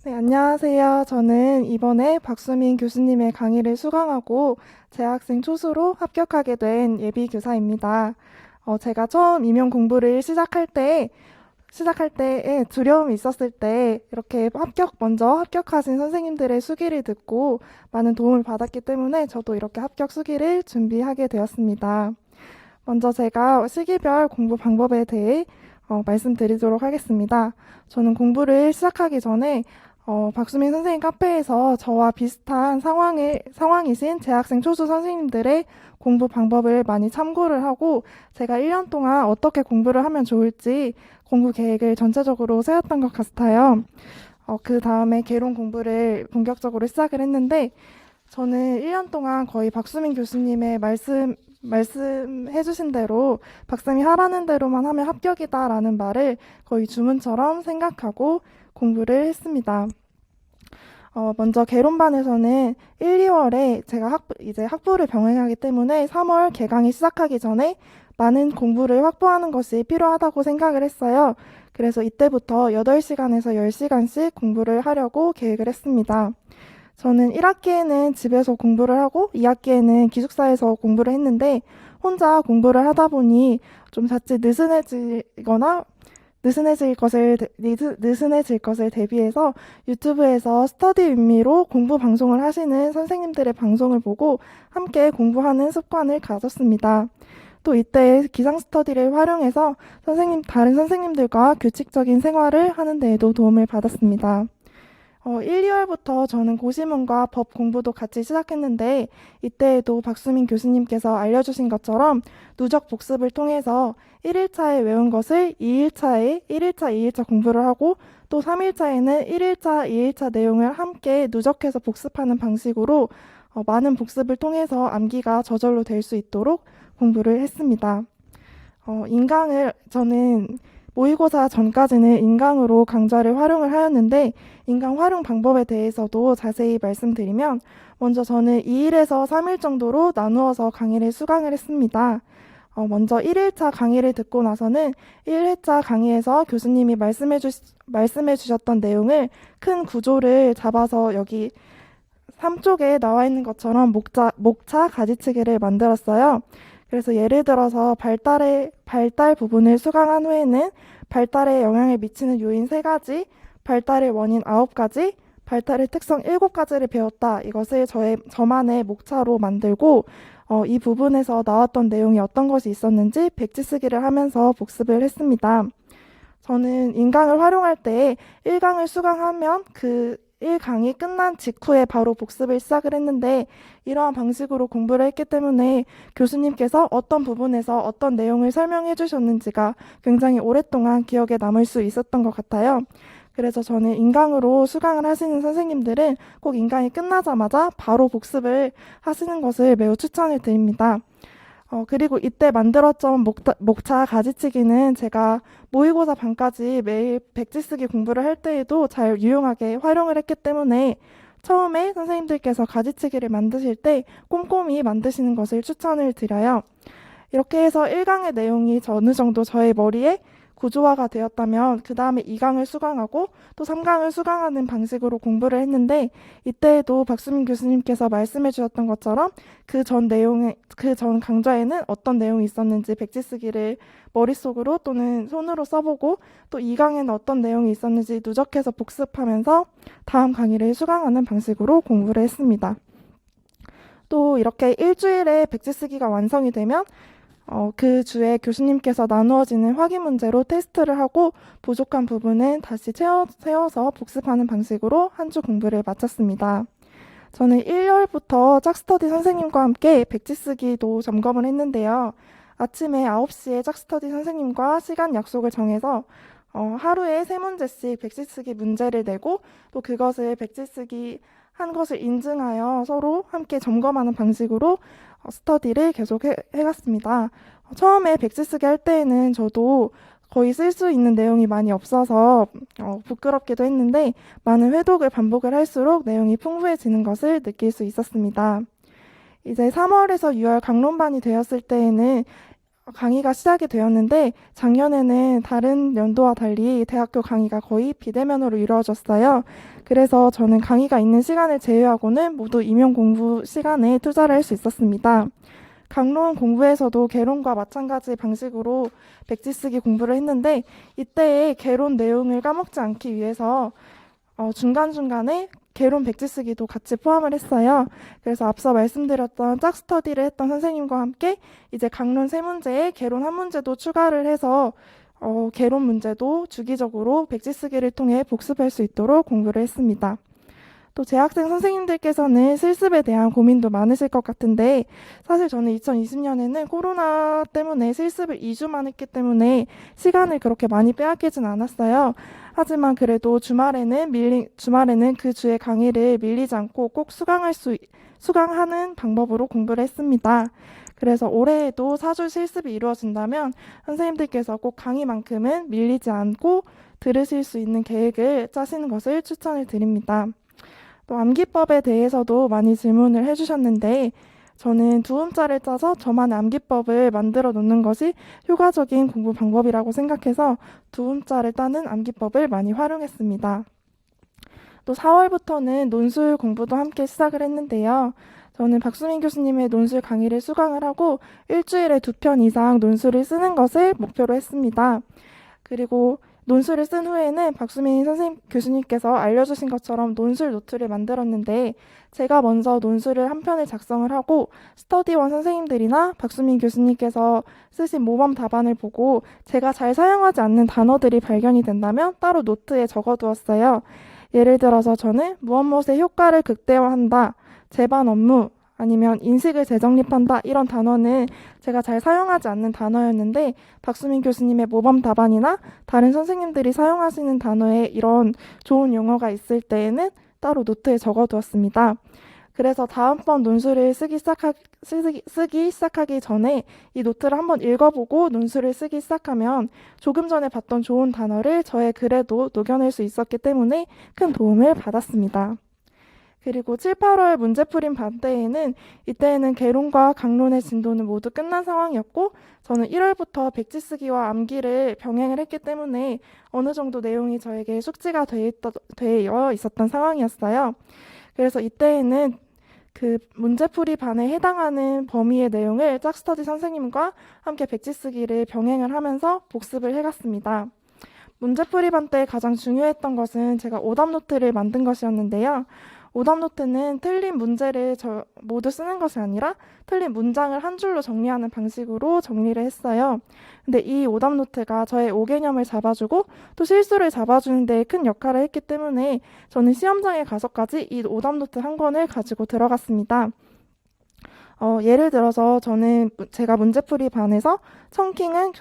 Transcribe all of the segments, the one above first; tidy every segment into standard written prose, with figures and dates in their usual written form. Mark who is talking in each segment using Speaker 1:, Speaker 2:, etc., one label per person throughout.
Speaker 1: 네, 안녕하세요. 저는 이번에 박수민 교수님의 강의를 수강하고 재학생 초수로 합격하게 된 예비교사입니다. 제가 처음 임용 공부를 시작할 때에 두려움이 있었을 때 이렇게 먼저 합격하신 선생님들의 수기를 듣고 많은 도움을 받았기 때문에 저도 이렇게 합격 수기를 준비하게 되었습니다. 먼저 제가 시기별 공부 방법에 대해 말씀드리도록 하겠습니다. 저는 공부를 시작하기 전에 박수민 선생님 카페에서 저와 비슷한 상황이신 재학생 초수 선생님들의 공부 방법을 많이 참고를 하고 제가 1년 동안 어떻게 공부를 하면 좋을지 공부 계획을 전체적으로 세웠던 것 같아요. 그 다음에 개론 공부를 본격적으로 시작을 했는데 저는 1년 동안 거의 박수민 교수님의 말씀해주신 대로 박사님이 하라는 대로만 하면 합격이다라는 말을 거의 주문처럼 생각하고 공부를 했습니다. 먼저 개론반에서는 1, 2월에 제가 이제 학부를 병행하기 때문에 3월 개강이 시작하기 전에 많은 공부를 확보하는 것이 필요하다고 생각을 했어요. 그래서 이때부터 8시간에서 10시간씩 공부를 하려고 계획을 했습니다. 저는 1학기에는 집에서 공부를 하고 2학기에는 기숙사에서 공부를 했는데 혼자 공부를 하다 보니 좀 자칫 느슨해질 것을 대비해서 유튜브에서 스터디 윈미로 공부 방송을 하시는 선생님들의 방송을 보고 함께 공부하는 습관을 가졌습니다. 또 이때 기상 스터디를 활용해서 다른 선생님들과 규칙적인 생활을 하는 데에도 도움을 받았습니다. 1, 2월부터 저는 고시문과 법 공부도 같이 시작했는데 이때에도 박수민 교수님께서 알려주신 것처럼 누적 복습을 통해서 1일차에 외운 것을 2일차에 1일차, 2일차 공부를 하고 또 3일차에는 1일차, 2일차 내용을 함께 누적해서 복습하는 방식으로 많은 복습을 통해서 암기가 저절로 될 수 있도록 공부를 했습니다. 저는 모의고사 전까지는 인강으로 강좌를 활용을 하였는데 인강 활용 방법에 대해서도 자세히 말씀드리면 먼저 저는 2일에서 3일 정도로 나누어서 강의를 수강을 했습니다. 먼저 1일차 강의를 듣고 나서는 1회차 강의에서 교수님이 말씀해 주셨던 내용을 큰 구조를 잡아서 여기 3쪽에 나와 있는 것처럼 목차 가지치기를 만들었어요. 그래서 예를 들어서 발달 부분을 수강한 후에는 발달에 영향을 미치는 요인 3가지, 발달의 원인 9가지, 발달의 특성 7가지를 배웠다. 이것을 저만의 목차로 만들고 이 부분에서 나왔던 내용이 어떤 것이 있었는지 백지 쓰기를 하면서 복습을 했습니다. 저는 인강을 활용할 때 1강을 수강하면 그 1강이 끝난 직후에 바로 복습을 시작을 했는데 이러한 방식으로 공부를 했기 때문에 교수님께서 어떤 부분에서 어떤 내용을 설명해 주셨는지가 굉장히 오랫동안 기억에 남을 수 있었던 것 같아요. 그래서 저는 인강으로 수강을 하시는 선생님들은 꼭 인강이 끝나자마자 바로 복습을 하시는 것을 매우 추천을 드립니다. 그리고 이때 만들었던 목차 가지치기는 제가 모의고사 반까지 매일 백지 쓰기 공부를 할 때에도 잘 유용하게 활용을 했기 때문에 처음에 선생님들께서 가지치기를 만드실 때 꼼꼼히 만드시는 것을 추천을 드려요. 이렇게 해서 1강의 내용이 어느 정도 저의 머리에 구조화가 되었다면 그 다음에 2강을 수강하고 또 3강을 수강하는 방식으로 공부를 했는데 이때에도 박수민 교수님께서 말씀해 주셨던 것처럼 그 전 강좌에는 어떤 내용이 있었는지 백지 쓰기를 머릿속으로 또는 손으로 써보고 또 2강에는 어떤 내용이 있었는지 누적해서 복습하면서 다음 강의를 수강하는 방식으로 공부를 했습니다. 또 이렇게 일주일에 백지 쓰기가 완성이 되면 그 주에 교수님께서 나누어지는 확인 문제로 테스트를 하고 부족한 부분은 다시 세워서 복습하는 방식으로 한 주 공부를 마쳤습니다. 저는 1월부터 짝스터디 선생님과 함께 백지 쓰기도 점검을 했는데요. 아침에 9시에 짝스터디 선생님과 시간 약속을 정해서 하루에 3문제씩 백지 쓰기 문제를 내고 또 그것을 백지 쓰기 한 것을 인증하여 서로 함께 점검하는 방식으로 스터디를 계속 해갔습니다. 처음에 백지 쓰기 할 때에는 저도 거의 쓸 수 있는 내용이 많이 없어서 부끄럽기도 했는데 많은 회독을 반복을 할수록 내용이 풍부해지는 것을 느낄 수 있었습니다. 이제 3월에서 6월 강론반이 되었을 때에는 강의가 시작이 되었는데 작년에는 다른 연도와 달리 대학교 강의가 거의 비대면으로 이루어졌어요. 그래서 저는 강의가 있는 시간을 제외하고는 모두 임용 공부 시간에 투자를 할 수 있었습니다. 강론 공부에서도 개론과 마찬가지 방식으로 백지 쓰기 공부를 했는데 이때의 개론 내용을 까먹지 않기 위해서 중간중간에 개론 백지 쓰기도 같이 포함을 했어요. 그래서 앞서 말씀드렸던 짝스터디를 했던 선생님과 함께 이제 강론 3문제에 개론 1문제도 추가를 해서 개론 문제도 주기적으로 백지 쓰기를 통해 복습할 수 있도록 공부를 했습니다. 또 재학생 선생님들께서는 실습에 대한 고민도 많으실 것 같은데 사실 저는 2020년에는 코로나 때문에 실습을 2주만 했기 때문에 시간을 그렇게 많이 빼앗기진 않았어요. 하지만 그래도 주말에는 그 주의 강의를 밀리지 않고 꼭 수강하는 방법으로 공부를 했습니다. 그래서 올해에도 4주 실습이 이루어진다면 선생님들께서 꼭 강의만큼은 밀리지 않고 들으실 수 있는 계획을 짜시는 것을 추천을 드립니다. 또 암기법에 대해서도 많이 질문을 해주셨는데 저는 두음자를 짜서 저만의 암기법을 만들어 놓는 것이 효과적인 공부 방법이라고 생각해서 두음자를 따는 암기법을 많이 활용했습니다. 또 4월부터는 논술 공부도 함께 시작을 했는데요. 저는 박수민 교수님의 논술 강의를 수강을 하고 일주일에 2편 이상 논술을 쓰는 것을 목표로 했습니다. 그리고 논술을 쓴 후에는 박수민 교수님께서 알려주신 것처럼 논술 노트를 만들었는데 제가 먼저 논술을 한 편을 작성을 하고 스터디원 선생님들이나 박수민 교수님께서 쓰신 모범 답안을 보고 제가 잘 사용하지 않는 단어들이 발견이 된다면 따로 노트에 적어두었어요. 예를 들어서 저는 무엇무엇의 효과를 극대화한다, 제반 업무, 아니면 인식을 재정립한다 이런 단어는 제가 잘 사용하지 않는 단어였는데 박수민 교수님의 모범 답안이나 다른 선생님들이 사용하시는 단어에 이런 좋은 용어가 있을 때에는 따로 노트에 적어두었습니다. 그래서 다음번 논술을 쓰기 시작하기 전에 이 노트를 한번 읽어보고 논술을 쓰기 시작하면 조금 전에 봤던 좋은 단어를 저의 글에도 녹여낼 수 있었기 때문에 큰 도움을 받았습니다. 그리고 7, 8월 문제풀이 반 때에는 이때에는 개론과 강론의 진도는 모두 끝난 상황이었고 저는 1월부터 백지 쓰기와 암기를 병행을 했기 때문에 어느 정도 내용이 저에게 숙지가 되어 있었던 상황이었어요. 그래서 이때에는 그 문제풀이 반에 해당하는 범위의 내용을 짝스터디 선생님과 함께 백지 쓰기를 병행을 하면서 복습을 해갔습니다. 문제풀이 반 때 가장 중요했던 것은 제가 오답 노트를 만든 것이었는데요. 오답 노트는 틀린 문제를 모두 쓰는 것이 아니라 틀린 문장을 한 줄로 정리하는 방식으로 정리를 했어요. 근데 이 오답 노트가 저의 오개념을 잡아주고 또 실수를 잡아주는 데 큰 역할을 했기 때문에 저는 시험장에 가서까지 이 오답 노트 한 권을 가지고 들어갔습니다. 예를 들어서 제가 문제풀이 반에서 청킹은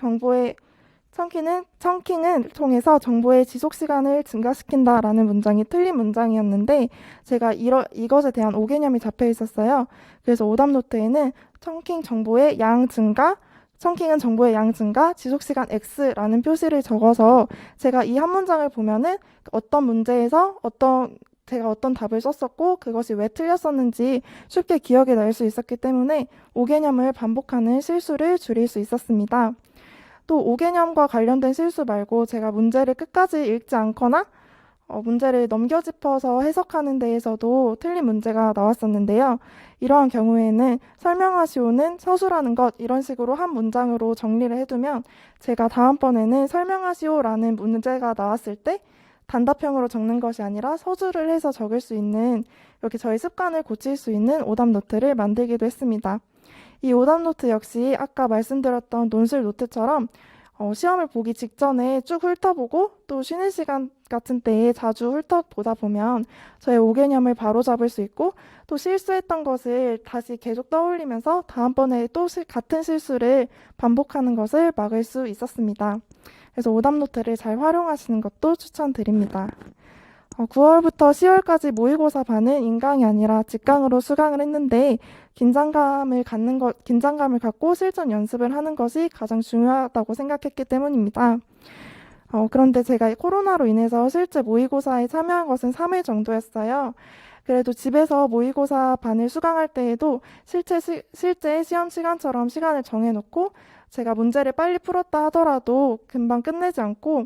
Speaker 1: 통해서 정보의 지속 시간을 증가시킨다라는 문장이 틀린 문장이었는데 제가 이것에 대한 오개념이 잡혀 있었어요. 그래서 오답 노트에는 청킹은 정보의 양 증가, 지속 시간 X라는 표시를 적어서 제가 이 한 문장을 보면은 어떤 문제에서 제가 어떤 답을 썼었고 그것이 왜 틀렸었는지 쉽게 기억이 날 수 있었기 때문에 오개념을 반복하는 실수를 줄일 수 있었습니다. 또 오개념과 관련된 실수 말고 제가 문제를 끝까지 읽지 않거나 문제를 넘겨짚어서 해석하는 데에서도 틀린 문제가 나왔었는데요. 이러한 경우에는 설명하시오는 서술하는 것 이런 식으로 한 문장으로 정리를 해두면 제가 다음번에는 설명하시오라는 문제가 나왔을 때 단답형으로 적는 것이 아니라 서술을 해서 적을 수 있는 이렇게 저희 습관을 고칠 수 있는 오답 노트를 만들기도 했습니다. 이 오답 노트 역시 아까 말씀드렸던 논술 노트처럼 시험을 보기 직전에 쭉 훑어보고 또 쉬는 시간 같은 때에 자주 훑어보다 보면 저의 오개념을 바로잡을 수 있고 또 실수했던 것을 다시 계속 떠올리면서 다음번에 또 같은 실수를 반복하는 것을 막을 수 있었습니다. 그래서 오답 노트를 잘 활용하시는 것도 추천드립니다. 9월부터 10월까지 모의고사 반은 인강이 아니라 직강으로 수강을 했는데 긴장감을 갖고 실전 연습을 하는 것이 가장 중요하다고 생각했기 때문입니다. 그런데 제가 코로나로 인해서 실제 모의고사에 참여한 것은 3일 정도였어요. 그래도 집에서 모의고사 반을 수강할 때에도 실제 시험 시간처럼 시간을 정해놓고 제가 문제를 빨리 풀었다 하더라도 금방 끝내지 않고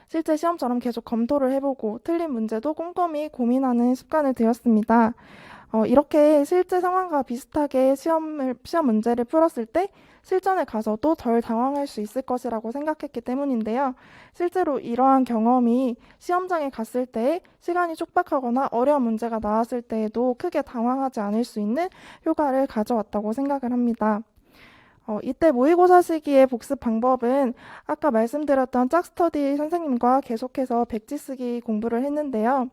Speaker 1: 실제 시험처럼 계속 검토를 해보고 틀린 문제도 꼼꼼히 고민하는 습관을 들였습니다. 이렇게 실제 상황과 비슷하게 시험 문제를 풀었을 때 실전에 가서도 덜 당황할 수 있을 것이라고 생각했기 때문인데요. 실제로 이러한 경험이 시험장에 갔을 때 시간이 촉박하거나 어려운 문제가 나왔을 때에도 크게 당황하지 않을 수 있는 효과를 가져왔다고 생각을 합니다. 이때 모의고사 시기의 복습 방법은 아까 말씀드렸던 짝스터디 선생님과 계속해서 백지 쓰기 공부를 했는데요.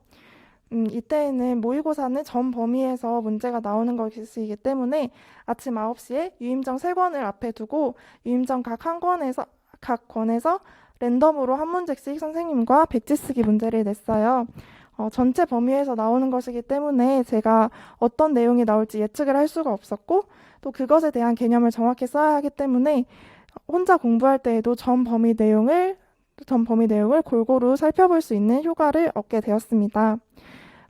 Speaker 1: 이때에는 모의고사는 전 범위에서 문제가 나오는 것이기 때문에 아침 9시에 유임정 3권을 앞에 두고 유임정 각 권에서 랜덤으로 한 문제씩 선생님과 백지 쓰기 문제를 냈어요. 전체 범위에서 나오는 것이기 때문에 제가 어떤 내용이 나올지 예측을 할 수가 없었고 또 그것에 대한 개념을 정확히 써야 하기 때문에 혼자 공부할 때에도 전 범위 내용을 골고루 살펴볼 수 있는 효과를 얻게 되었습니다.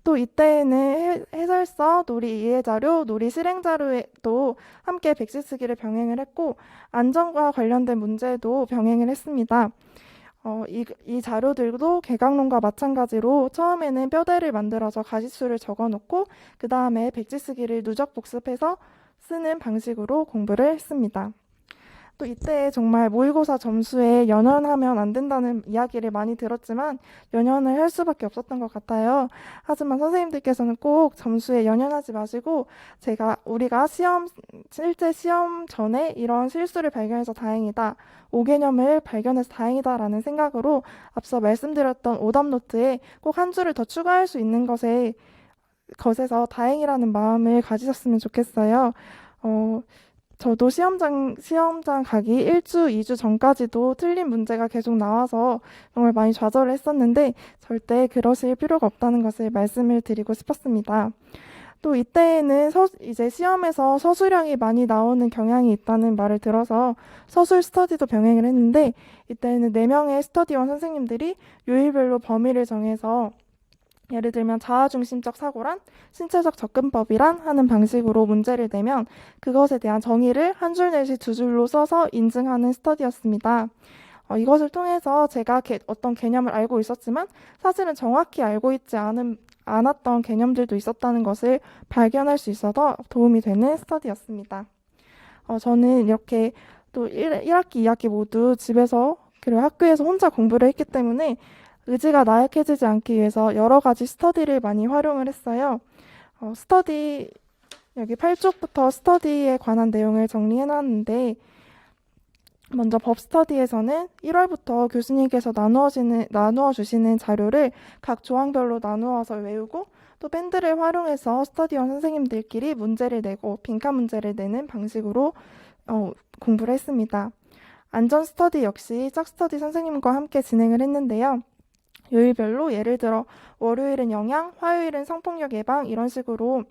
Speaker 1: 또 이때에는 해설서, 놀이 이해자료, 놀이 실행자료에도 함께 백지 쓰기를 병행을 했고 안전과 관련된 문제도 병행을 했습니다. 이 자료들도 개강론과 마찬가지로 처음에는 뼈대를 만들어서 가지수를 적어놓고 그 다음에 백지 쓰기를 누적 복습해서 쓰는 방식으로 공부를 했습니다. 또 이때 정말 모의고사 점수에 연연하면 안 된다는 이야기를 많이 들었지만 연연을 할 수밖에 없었던 것 같아요. 하지만 선생님들께서는 꼭 점수에 연연하지 마시고 우리가 실제 시험 전에 이런 실수를 발견해서 다행이다. 오개념을 발견해서 다행이다라는 생각으로 앞서 말씀드렸던 오답노트에 꼭 한 줄을 더 추가할 수 있는 것에서 다행이라는 마음을 가지셨으면 좋겠어요. 저도 시험장 가기 1주, 2주 전까지도 틀린 문제가 계속 나와서 정말 많이 좌절을 했었는데 절대 그러실 필요가 없다는 것을 말씀을 드리고 싶었습니다. 또 이때에는 이제 시험에서 서술형이 많이 나오는 경향이 있다는 말을 들어서 서술 스터디도 병행을 했는데 이때는 4명의 스터디원 선생님들이 요일별로 범위를 정해서 예를 들면 자아중심적 사고란, 신체적 접근법이란 하는 방식으로 문제를 내면 그것에 대한 정의를 한 줄 내지 2줄로 써서 인증하는 스터디였습니다. 이것을 통해서 제가 어떤 개념을 알고 있었지만 사실은 정확히 알고 있지 않았던 개념들도 있었다는 것을 발견할 수 있어서 도움이 되는 스터디였습니다. 저는 이렇게 또 1학기, 2학기 모두 집에서 그리고 학교에서 혼자 공부를 했기 때문에 의지가 나약해지지 않기 위해서 여러 가지 스터디를 많이 활용을 했어요. 여기 8쪽부터 스터디에 관한 내용을 정리해놨는데 먼저 법 스터디에서는 1월부터 교수님께서 나누어 주시는 자료를 각 조항별로 나누어서 외우고 또 밴드를 활용해서 스터디원 선생님들끼리 문제를 내고 빈칸 문제를 내는 방식으로 공부를 했습니다. 안전 스터디 역시 짝스터디 선생님과 함께 진행을 했는데요. 요일별로 예를 들어 월요일은 영양, 화요일은 성폭력 예방 이런 식으로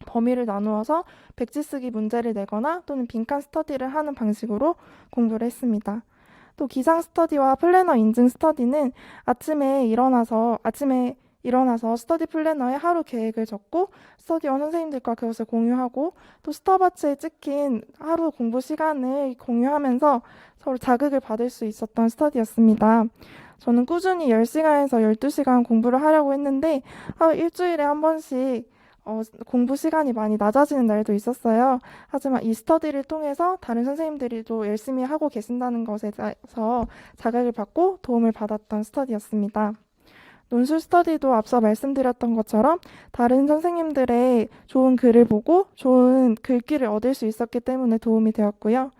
Speaker 1: 범위를 나누어서 백지 쓰기 문제를 내거나 또는 빈칸 스터디를 하는 방식으로 공부를 했습니다. 또 기상 스터디와 플래너 인증 스터디는 아침에 일어나서 스터디 플래너에 하루 계획을 적고 스터디원 선생님들과 그것을 공유하고 또 스타바츠에 찍힌 하루 공부 시간을 공유하면서 서로 자극을 받을 수 있었던 스터디였습니다. 저는 꾸준히 10시간에서 12시간 공부를 하려고 했는데 일주일에 한 번씩 공부 시간이 많이 낮아지는 날도 있었어요. 하지만 이 스터디를 통해서 다른 선생님들도 열심히 하고 계신다는 것에 대해서 자극을 받고 도움을 받았던 스터디였습니다. 논술 스터디도 앞서 말씀드렸던 것처럼 다른 선생님들의 좋은 글을 보고 좋은 글귀를 얻을 수 있었기 때문에 도움이 되었고요.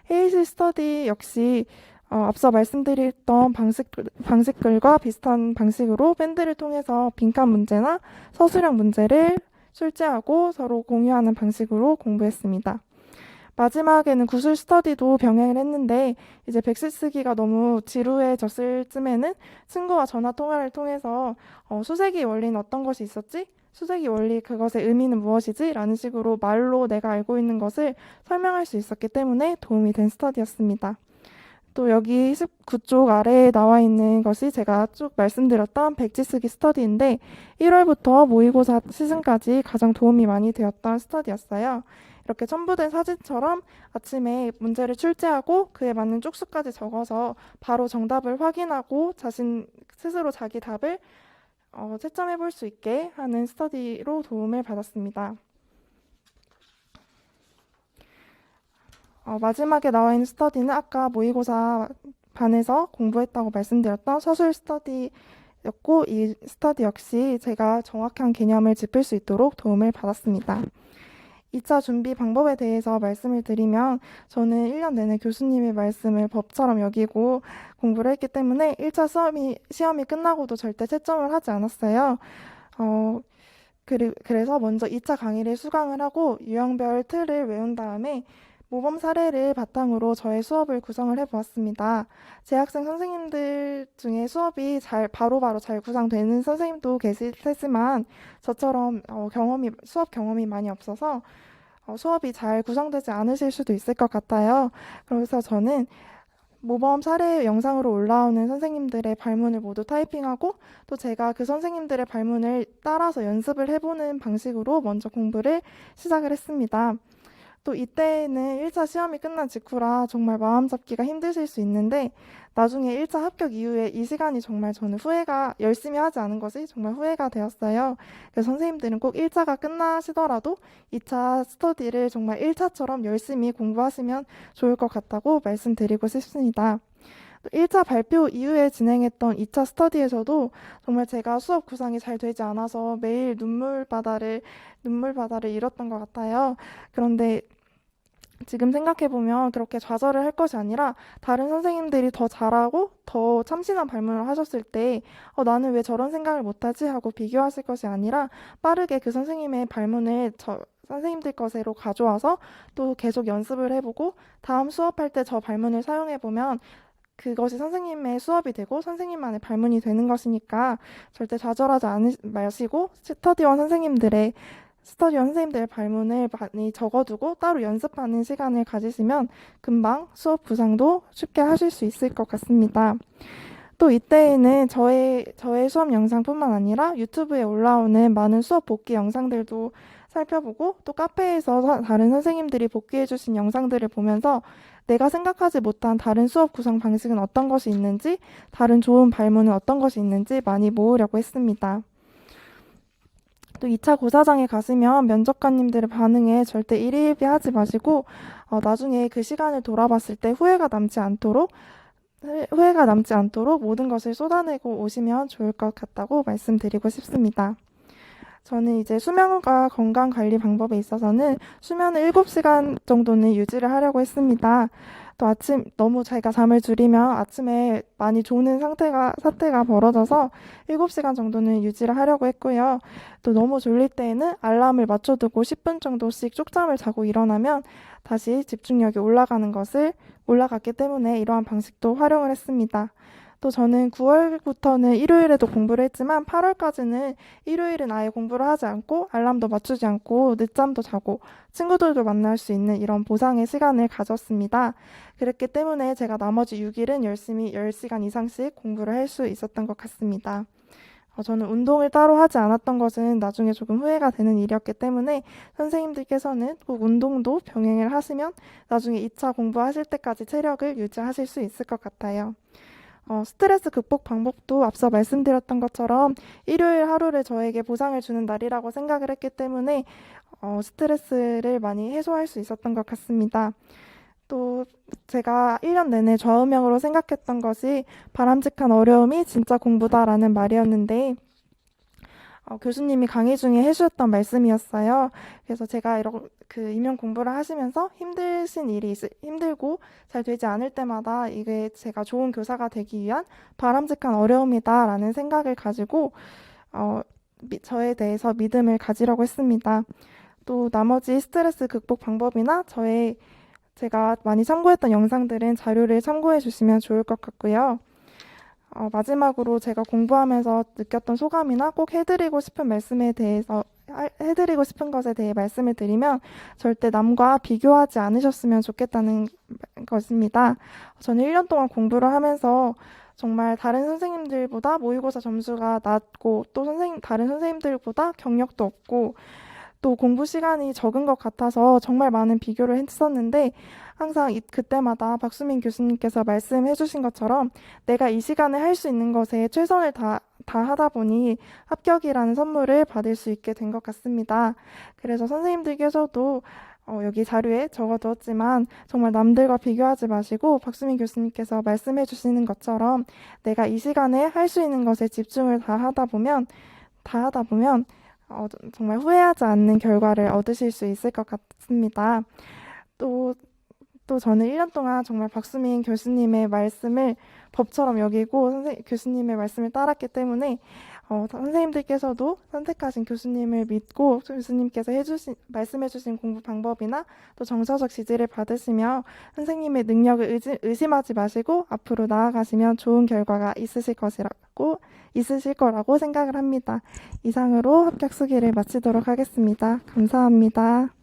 Speaker 1: 회의실 스터디 역시 앞서 말씀드렸던 방식들과 비슷한 방식으로 밴드를 통해서 빈칸 문제나 서술형 문제를 출제하고 서로 공유하는 방식으로 공부했습니다. 마지막에는 구술 스터디도 병행을 했는데 이제 백지 쓰기가 너무 지루해졌을 쯤에는 친구와 전화 통화를 통해서 수세기 원리는 어떤 것이 있었지? 수세기 원리 그것의 의미는 무엇이지? 라는 식으로 말로 내가 알고 있는 것을 설명할 수 있었기 때문에 도움이 된 스터디였습니다. 또 여기 19쪽 아래에 나와 있는 것이 제가 쭉 말씀드렸던 백지 쓰기 스터디인데 1월부터 모의고사 시즌까지 가장 도움이 많이 되었던 스터디였어요. 이렇게 첨부된 사진처럼 아침에 문제를 출제하고 그에 맞는 쪽수까지 적어서 바로 정답을 확인하고 자신 스스로 자기 답을 채점해 볼 수 있게 하는 스터디로 도움을 받았습니다. 마지막에 나와 있는 스터디는 아까 모의고사 반에서 공부했다고 말씀드렸던 서술 스터디였고 이 스터디 역시 제가 정확한 개념을 짚을 수 있도록 도움을 받았습니다. 2차 준비 방법에 대해서 말씀을 드리면 저는 1년 내내 교수님의 말씀을 법처럼 여기고 공부를 했기 때문에 1차 시험이 끝나고도 절대 채점을 하지 않았어요. 그래서 먼저 2차 강의를 수강을 하고 유형별 틀을 외운 다음에 모범 사례를 바탕으로 저의 수업을 구성을 해보았습니다. 재학생 선생님들 중에 수업이 바로바로 잘 구성되는 선생님도 계실 테지만 저처럼 수업 경험이 많이 없어서 수업이 잘 구성되지 않으실 수도 있을 것 같아요. 그래서 저는 모범 사례 영상으로 올라오는 선생님들의 발문을 모두 타이핑하고 또 제가 그 선생님들의 발문을 따라서 연습을 해보는 방식으로 먼저 공부를 시작을 했습니다. 또 이때는 1차 시험이 끝난 직후라 정말 마음 잡기가 힘드실 수 있는데 나중에 1차 합격 이후에 이 시간이 정말 저는 열심히 하지 않은 것이 정말 후회가 되었어요. 그래서 선생님들은 꼭 1차가 끝나시더라도 2차 스터디를 정말 1차처럼 열심히 공부하시면 좋을 것 같다고 말씀드리고 싶습니다. 1차 발표 이후에 진행했던 2차 스터디에서도 정말 제가 수업 구상이 잘 되지 않아서 매일 눈물바다를 잃었던 것 같아요. 그런데 지금 생각해보면 그렇게 좌절을 할 것이 아니라 다른 선생님들이 더 잘하고 더 참신한 발문을 하셨을 때 나는 왜 저런 생각을 못하지? 하고 비교하실 것이 아니라 빠르게 그 선생님의 발문을 선생님들 것으로 가져와서 또 계속 연습을 해보고 다음 수업할 때 저 발문을 사용해보면 그것이 선생님의 수업이 되고 선생님만의 발문이 되는 것이니까 절대 좌절하지 마시고 스터디원 선생님들의 발문을 많이 적어두고 따로 연습하는 시간을 가지시면 금방 수업 구상도 쉽게 하실 수 있을 것 같습니다. 또 이때에는 저의 수업 영상뿐만 아니라 유튜브에 올라오는 많은 수업 복귀 영상들도 살펴보고 또 카페에서 다른 선생님들이 복귀해주신 영상들을 보면서 내가 생각하지 못한 다른 수업 구성 방식은 어떤 것이 있는지, 다른 좋은 발문은 어떤 것이 있는지 많이 모으려고 했습니다. 또 2차 고사장에 가시면 면접관님들의 반응에 절대 일희일비하지 마시고 나중에 그 시간을 돌아봤을 때 후회가 남지 않도록 모든 것을 쏟아내고 오시면 좋을 것 같다고 말씀드리고 싶습니다. 저는 이제 수면과 건강 관리 방법에 있어서는 수면을 7시간 정도는 유지를 하려고 했습니다. 또 너무 제가 잠을 줄이면 아침에 많이 조는 사태가 벌어져서 7시간 정도는 유지를 하려고 했고요. 또 너무 졸릴 때에는 알람을 맞춰두고 10분 정도씩 쪽잠을 자고 일어나면 다시 집중력이 올라갔기 때문에 이러한 방식도 활용을 했습니다. 또 저는 9월부터는 일요일에도 공부를 했지만 8월까지는 일요일은 아예 공부를 하지 않고 알람도 맞추지 않고 늦잠도 자고 친구들도 만날 수 있는 이런 보상의 시간을 가졌습니다. 그랬기 때문에 제가 나머지 6일은 열심히 10시간 이상씩 공부를 할 수 있었던 것 같습니다. 저는 운동을 따로 하지 않았던 것은 나중에 조금 후회가 되는 일이었기 때문에 선생님들께서는 꼭 운동도 병행을 하시면 나중에 2차 공부하실 때까지 체력을 유지하실 수 있을 것 같아요. 스트레스 극복 방법도 앞서 말씀드렸던 것처럼 일요일 하루를 저에게 보상을 주는 날이라고 생각을 했기 때문에 스트레스를 많이 해소할 수 있었던 것 같습니다. 또 제가 1년 내내 좌우명으로 생각했던 것이 바람직한 어려움이 진짜 공부다라는 말이었는데 교수님이 강의 중에 해주셨던 말씀이었어요. 그래서 제가 임용 공부를 하시면서 힘들고 잘 되지 않을 때마다 이게 제가 좋은 교사가 되기 위한 바람직한 어려움이다라는 생각을 가지고 저에 대해서 믿음을 가지려고 했습니다. 또 나머지 스트레스 극복 방법이나 제가 많이 참고했던 영상들은 자료를 참고해 주시면 좋을 것 같고요. 마지막으로 제가 공부하면서 느꼈던 소감이나 꼭 해드리고 싶은 것에 대해 말씀을 드리면 절대 남과 비교하지 않으셨으면 좋겠다는 것입니다. 저는 1년 동안 공부를 하면서 정말 다른 선생님들보다 모의고사 점수가 낮고 또 다른 선생님들보다 경력도 없고 또 공부 시간이 적은 것 같아서 정말 많은 비교를 했었는데 항상 그때마다 박수민 교수님께서 말씀해 주신 것처럼 내가 이 시간에 할 수 있는 것에 최선을 다 하다 보니 합격이라는 선물을 받을 수 있게 된 것 같습니다. 그래서 선생님들께서도 여기 자료에 적어두었지만 정말 남들과 비교하지 마시고 박수민 교수님께서 말씀해 주시는 것처럼 내가 이 시간에 할 수 있는 것에 집중을 다 하다 보면 정말 후회하지 않는 결과를 얻으실 수 있을 것 같습니다. 또, 또 저는 1년 동안 정말 박수민 교수님의 말씀을 법처럼 여기고 교수님의 말씀을 따랐기 때문에 선생님들께서도 선택하신 교수님을 믿고 교수님께서 말씀해주신 공부 방법이나 또 정서적 지지를 받으시며 선생님의 능력을 의심하지 마시고 앞으로 나아가시면 좋은 결과가 있으실 거라고 생각을 합니다. 이상으로 합격 수기를 마치도록 하겠습니다. 감사합니다.